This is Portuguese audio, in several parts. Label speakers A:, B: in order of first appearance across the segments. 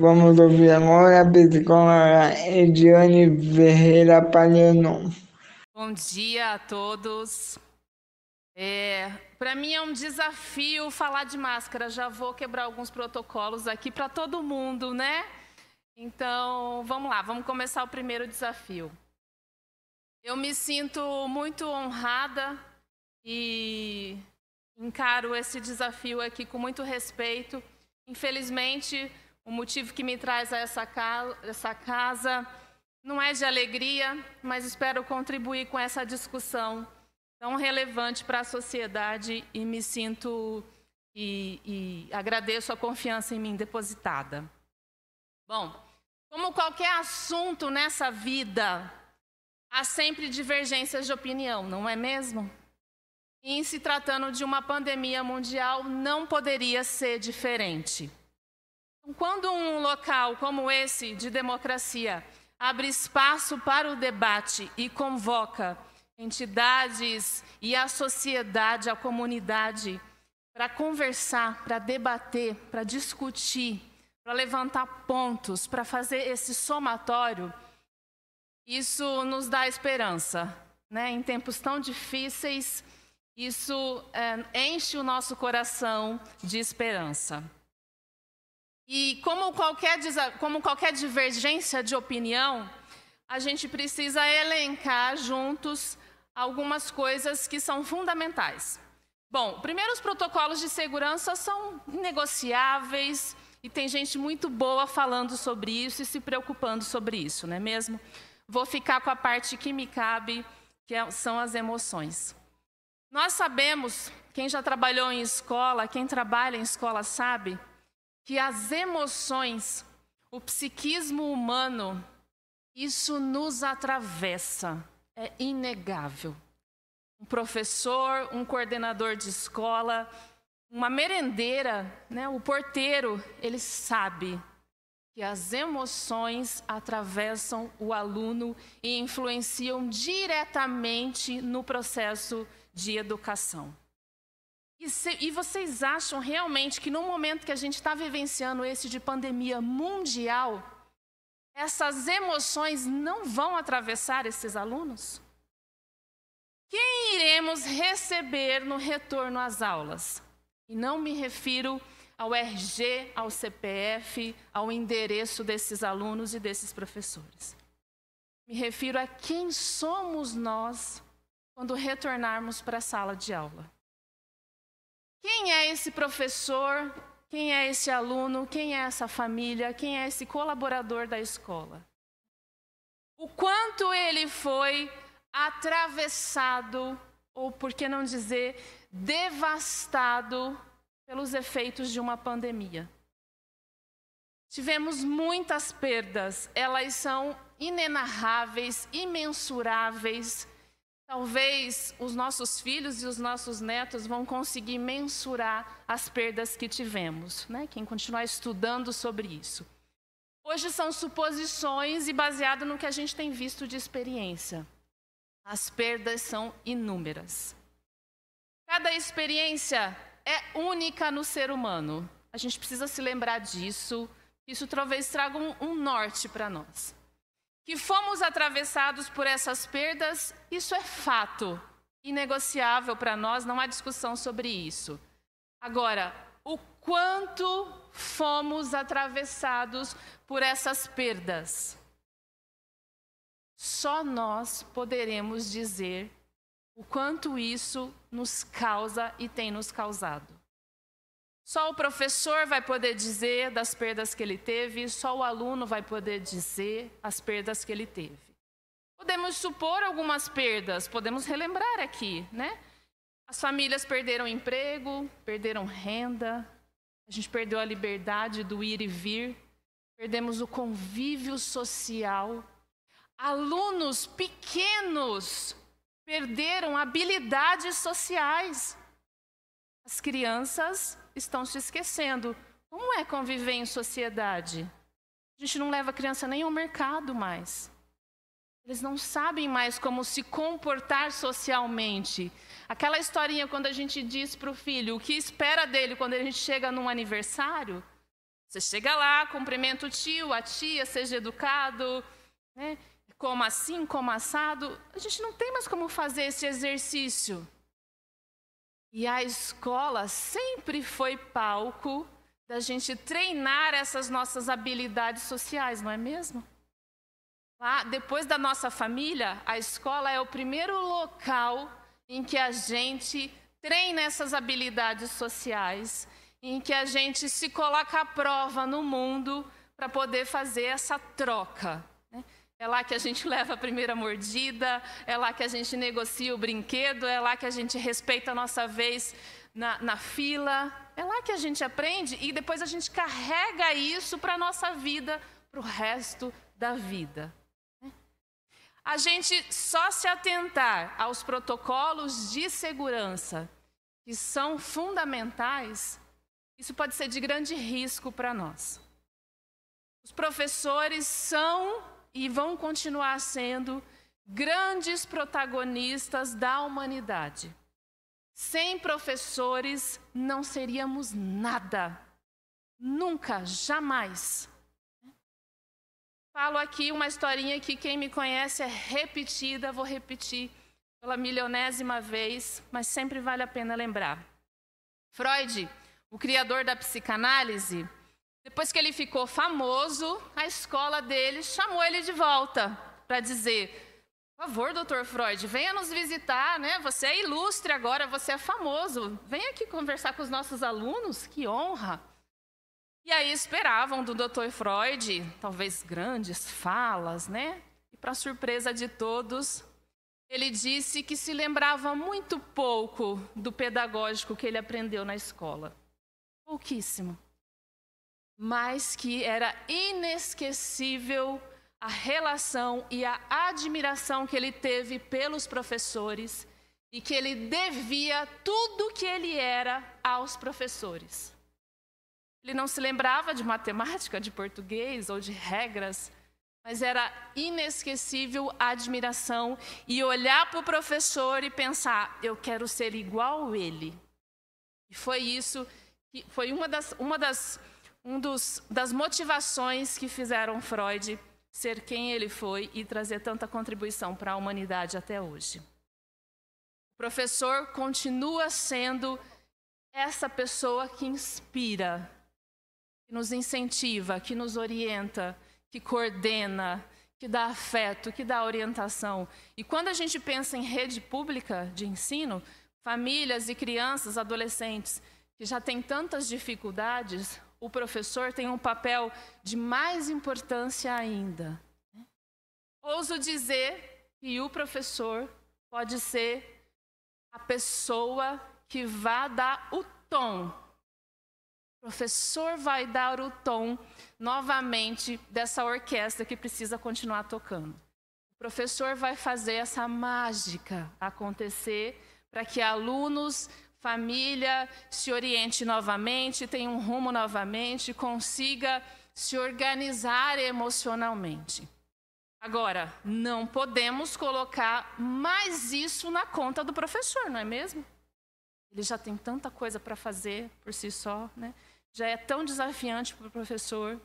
A: Vamos ouvir agora a psicóloga Ediane Ferreira Palhano.
B: Bom dia a todos. Para mim é um desafio falar de máscara. Já vou quebrar alguns protocolos aqui para todo mundo, né? Então, vamos lá, vamos começar o primeiro desafio. Eu me sinto muito honrada e encaro esse desafio aqui com muito respeito. Infelizmente, o motivo que me traz a essa casa não é de alegria, mas espero contribuir com essa discussão tão relevante para a sociedade e me sinto e agradeço a confiança em mim depositada. Bom, como qualquer assunto nessa vida, há sempre divergências de opinião, não é mesmo? E em se tratando de uma pandemia mundial, não poderia ser diferente. Quando um local como esse de democracia abre espaço para o debate e convoca entidades e a sociedade, a comunidade, para conversar, para debater, para discutir, para levantar pontos, para fazer esse somatório, isso nos dá esperança, né? Em tempos tão difíceis, isso enche o nosso coração de esperança. E como qualquer divergência de opinião, a gente precisa elencar juntos algumas coisas que são fundamentais. Bom, primeiro, os protocolos de segurança são inegociáveis e tem gente muito boa falando sobre isso e se preocupando sobre isso, não é mesmo? Vou ficar com a parte que me cabe, são as emoções. Nós sabemos, quem já trabalhou em escola, quem trabalha em escola sabe, que as emoções, o psiquismo humano, isso nos atravessa, é inegável. Um professor, um coordenador de escola, uma merendeira, né, o porteiro, ele sabe que as emoções atravessam o aluno e influenciam diretamente no processo de educação. E vocês acham realmente que no momento que a gente está vivenciando esse de pandemia mundial, essas emoções não vão atravessar esses alunos? Quem iremos receber no retorno às aulas? E não me refiro ao RG, ao CPF, ao endereço desses alunos e desses professores. Me refiro a quem somos nós quando retornarmos para a sala de aula. Quem é esse professor? Quem é esse aluno? Quem é essa família? Quem é esse colaborador da escola? O quanto ele foi atravessado, ou por que não dizer, devastado pelos efeitos de uma pandemia. Tivemos muitas perdas, elas são inenarráveis, imensuráveis. Talvez os nossos filhos e os nossos netos vão conseguir mensurar as perdas que tivemos, né? Quem continuar estudando sobre isso. Hoje são suposições e baseado no que a gente tem visto de experiência. As perdas são inúmeras. Cada experiência é única no ser humano. A gente precisa se lembrar disso. Isso talvez traga um norte para nós. Que fomos atravessados por essas perdas, isso é fato, inegociável para nós, não há discussão sobre isso. Agora, o quanto fomos atravessados por essas perdas? Só nós poderemos dizer o quanto isso nos causa e tem nos causado. Só o professor vai poder dizer das perdas que ele teve, só o aluno vai poder dizer as perdas que ele teve. Podemos supor algumas perdas, podemos relembrar aqui, né? As famílias perderam emprego, perderam renda, a gente perdeu a liberdade do ir e vir, perdemos o convívio social. Alunos pequenos perderam habilidades sociais. As crianças estão se esquecendo. Como é conviver em sociedade? A gente não leva a criança nem ao mercado mais. Eles não sabem mais como se comportar socialmente. Aquela historinha quando a gente diz para o filho o que espera dele quando a gente chega num aniversário, Você chega lá, cumprimenta o tio, a tia, seja educado, né? Como assim, como assado. A gente não tem mais como fazer esse exercício. E a escola sempre foi palco da gente treinar essas nossas habilidades sociais, não é mesmo? Lá, depois da nossa família, a escola é o primeiro local em que a gente treina essas habilidades sociais, em que a gente se coloca à prova no mundo para poder fazer essa troca. É lá que a gente leva a primeira mordida, é lá que a gente negocia o brinquedo, é lá que a gente respeita a nossa vez na fila. É lá que a gente aprende e depois a gente carrega isso para a nossa vida, para o resto da vida. A gente só se atentar aos protocolos de segurança, que são fundamentais, isso pode ser de grande risco para nós. Os professores são e vão continuar sendo grandes protagonistas da humanidade. Sem professores não seríamos nada. Nunca, jamais. Falo aqui uma historinha que quem me conhece é repetida, vou repetir pela milionésima vez, mas sempre vale a pena lembrar. Freud, o criador da psicanálise, depois que ele ficou famoso, a escola dele chamou ele de volta para dizer: por favor, doutor Freud, venha nos visitar, né? Você é ilustre agora, você é famoso. Venha aqui conversar com os nossos alunos, que honra. E aí esperavam do doutor Freud, talvez grandes falas, né? E para surpresa de todos, ele disse que se lembrava muito pouco do pedagógico que ele aprendeu na escola. Pouquíssimo. Mas que era inesquecível a relação e a admiração que ele teve pelos professores e que ele devia tudo que ele era aos professores. Ele não se lembrava de matemática, de português ou de regras, mas era inesquecível a admiração e olhar para o professor e pensar: eu quero ser igual a ele. E foi isso que foi uma das motivações que fizeram Freud ser quem ele foi e trazer tanta contribuição para a humanidade até hoje. O professor continua sendo essa pessoa que inspira, que nos incentiva, que nos orienta, que coordena, que dá afeto, que dá orientação. E quando a gente pensa em rede pública de ensino, famílias e crianças, adolescentes que já têm tantas dificuldades, o professor tem um papel de mais importância ainda. Ouso dizer que o professor pode ser a pessoa que vai dar o tom. O professor vai dar o tom novamente dessa orquestra que precisa continuar tocando. O professor vai fazer essa mágica acontecer para que alunos, família se oriente novamente, tenha um rumo novamente, consiga se organizar emocionalmente. Agora, não podemos colocar mais isso na conta do professor, não é mesmo? Ele já tem tanta coisa para fazer por si só, né? Já é tão desafiante para o professor.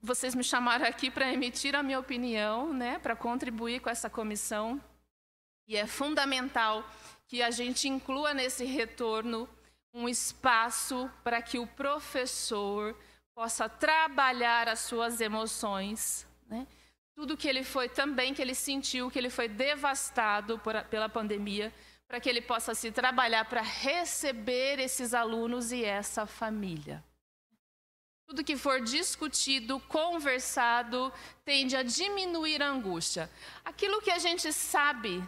B: Vocês me chamaram aqui para emitir a minha opinião, né? Para contribuir com essa comissão. E é fundamental que a gente inclua nesse retorno um espaço para que o professor possa trabalhar as suas emoções, né? Tudo que ele foi também, que ele sentiu, que ele foi devastado pela pandemia, para que ele possa se trabalhar para receber esses alunos e essa família. Tudo que for discutido, conversado, tende a diminuir a angústia. Aquilo que a gente sabe,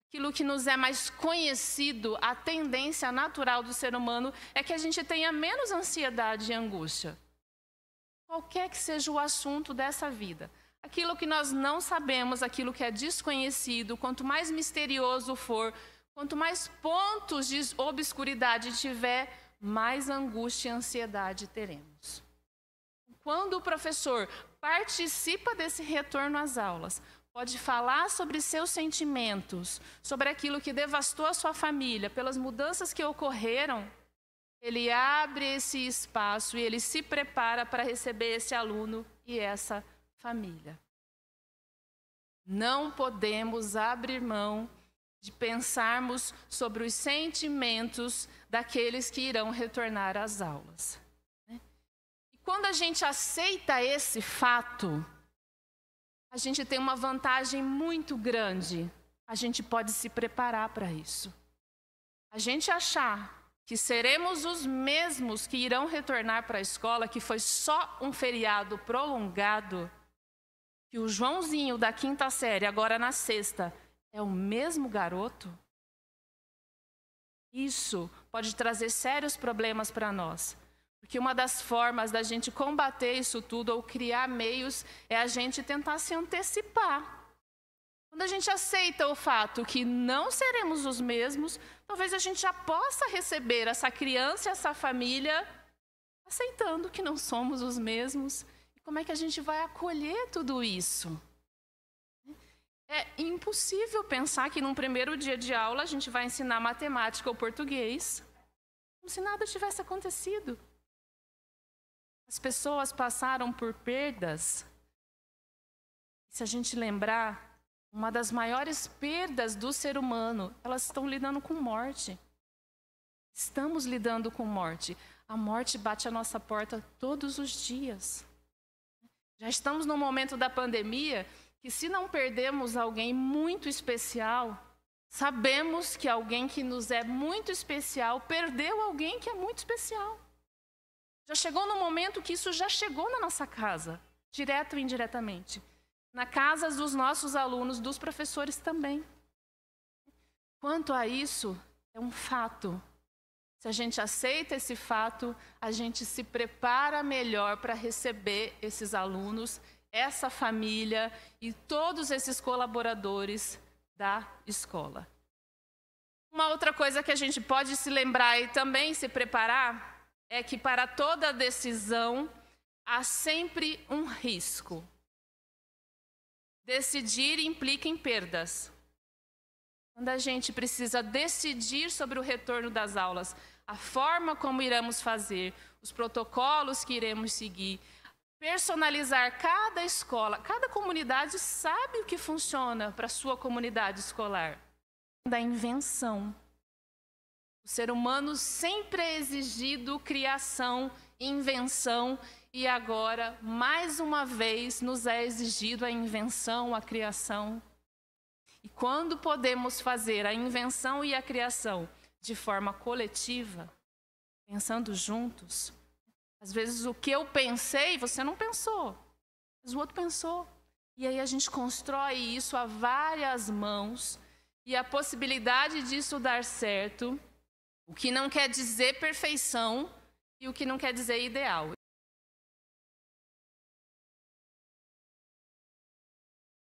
B: aquilo que nos é mais conhecido, a tendência natural do ser humano é que a gente tenha menos ansiedade e angústia. Qualquer que seja o assunto dessa vida. Aquilo que nós não sabemos, aquilo que é desconhecido, quanto mais misterioso for, quanto mais pontos de obscuridade tiver, mais angústia e ansiedade teremos. Quando o professor participa desse retorno às aulas, pode falar sobre seus sentimentos, sobre aquilo que devastou a sua família, pelas mudanças que ocorreram, ele abre esse espaço e ele se prepara para receber esse aluno e essa família. Não podemos abrir mão de pensarmos sobre os sentimentos daqueles que irão retornar às aulas. E quando a gente aceita esse fato, a gente tem uma vantagem muito grande. A gente pode se preparar para isso. A gente achar que seremos os mesmos que irão retornar para a escola, que foi só um feriado prolongado, que o Joãozinho da 5ª série, agora na 6ª, é o mesmo garoto, isso pode trazer sérios problemas para nós. Porque uma das formas da gente combater isso tudo ou criar meios é a gente tentar se antecipar. Quando a gente aceita o fato que não seremos os mesmos, talvez a gente já possa receber essa criança e essa família aceitando que não somos os mesmos. E como é que a gente vai acolher tudo isso? É impossível pensar que num primeiro dia de aula a gente vai ensinar matemática ou português como se nada tivesse acontecido. As pessoas passaram por perdas. Se a gente lembrar, uma das maiores perdas do ser humano, elas estão lidando com morte. Estamos lidando com morte. A morte bate à nossa porta todos os dias. Já estamos no momento da pandemia que, se não perdemos alguém muito especial, sabemos que alguém que nos é muito especial perdeu alguém que é muito especial. Já chegou no momento que isso já chegou na nossa casa, direto ou indiretamente. Na casa dos nossos alunos, dos professores também. Quanto a isso, é um fato. Se a gente aceita esse fato, a gente se prepara melhor para receber esses alunos, essa família e todos esses colaboradores da escola. Uma outra coisa que a gente pode se lembrar e também se preparar é que para toda decisão há sempre um risco. Decidir implica em perdas. Quando a gente precisa decidir sobre o retorno das aulas, a forma como iremos fazer, os protocolos que iremos seguir, personalizar cada escola, cada comunidade sabe o que funciona para a sua comunidade escolar. Da invenção. O ser humano sempre é exigido criação, invenção, e agora, mais uma vez, nos é exigido a invenção, a criação. E quando podemos fazer a invenção e a criação de forma coletiva, pensando juntos, às vezes o que eu pensei, você não pensou, mas o outro pensou. E aí a gente constrói isso a várias mãos, e a possibilidade disso dar certo, o que não quer dizer perfeição e o que não quer dizer ideal.